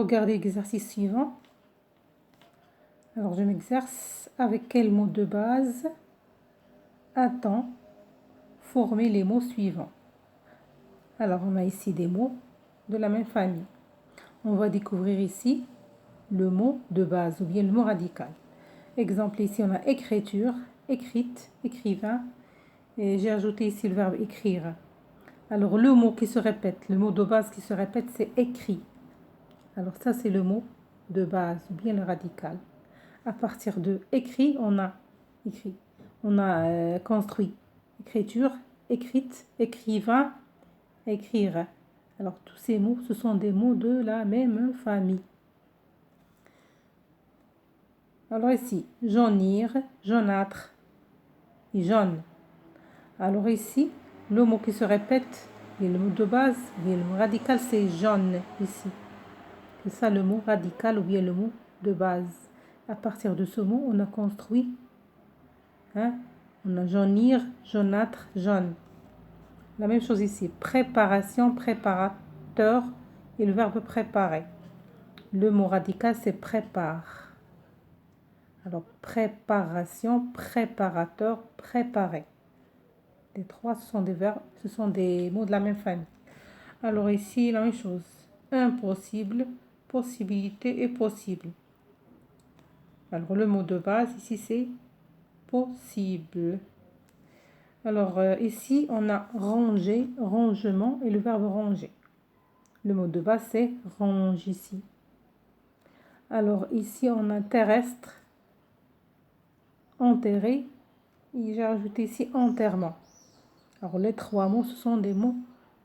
regarder l'exercice suivant. Alors, je m'exerce avec quel mot de base a-t-on formé les mots suivants? Alors, on a ici des mots de la même famille. On va découvrir ici le mot de base ou bien le mot radical. Exemple, ici, on a écriture, écrite, écrivain. Et j'ai ajouté ici le verbe écrire. Alors, le mot qui se répète, le mot de base qui se répète, c'est écrit. Alors, ça, c'est le mot de base ou bien le radical. À partir de écrit, on a écrit. On a construit. Écriture, écrite, écrivain, écrire. Alors, tous ces mots, ce sont des mots de la même famille. Alors ici, jaunir, jaunâtre et jaune. Alors ici, le mot qui se répète, et le mot de base, et le mot radical, c'est jaune ici. C'est ça le mot radical ou bien le mot de base. À partir de ce mot, on a construit. On a jaunir, jaunâtre, jaune. La même chose ici. Préparation, préparateur et le verbe préparer. Le mot radical, c'est prépare. Alors, préparation, préparateur, préparer. Les trois, ce sont des verbes, ce sont des mots de la même famille. Alors ici, la même chose. Impossible, possibilité et possible. Alors, le mot de base, ici, c'est possible. Alors, ici, on a ranger, rangement et le verbe ranger. Le mot de base, c'est range ici. Alors, ici, on a terrestre, enterré. Et j'ai ajouté ici enterrement. Alors, les trois mots, ce sont des mots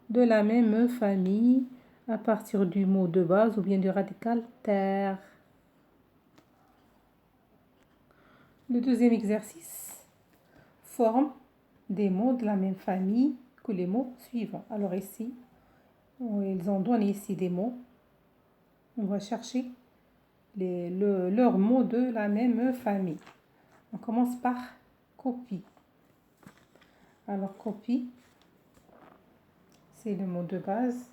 de la même famille à partir du mot de base ou bien du radical terre. Le deuxième exercice forme des mots de la même famille que les mots suivants. Alors ici, ils ont donné ici des mots. On va chercher leurs mots de la même famille. On commence par copie. Alors copie, c'est le mot de base.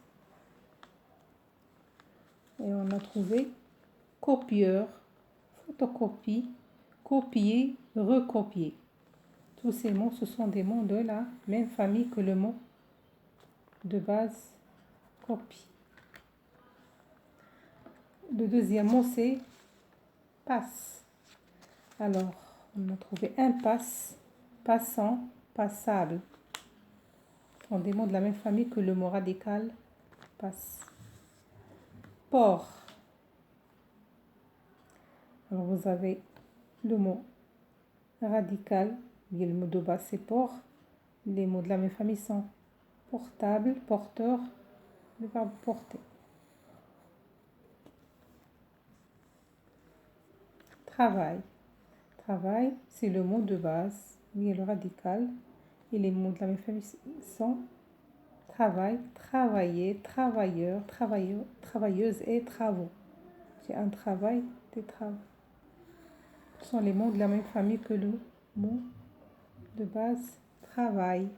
Et on a trouvé copieur, photocopie, copier, recopier. Tous ces mots, ce sont des mots de la même famille que le mot de base copie. Le deuxième mot, c'est passe. Alors, on a trouvé impasse, passant, passable. Ce sont des mots de la même famille que le mot radical passe. Port. Alors, vous avez le mot radical, et le mot de base, c'est port. Les mots de la même famille sont portable, porteur, le verbe porter. Travail. Travail, c'est le mot de base, oui, le radical. Et les mots de la même famille sont travail, travailler, travailleur, travailleuse et travaux. C'est un travail, des travaux. Ce sont les mots de la même famille que le mot de base travail.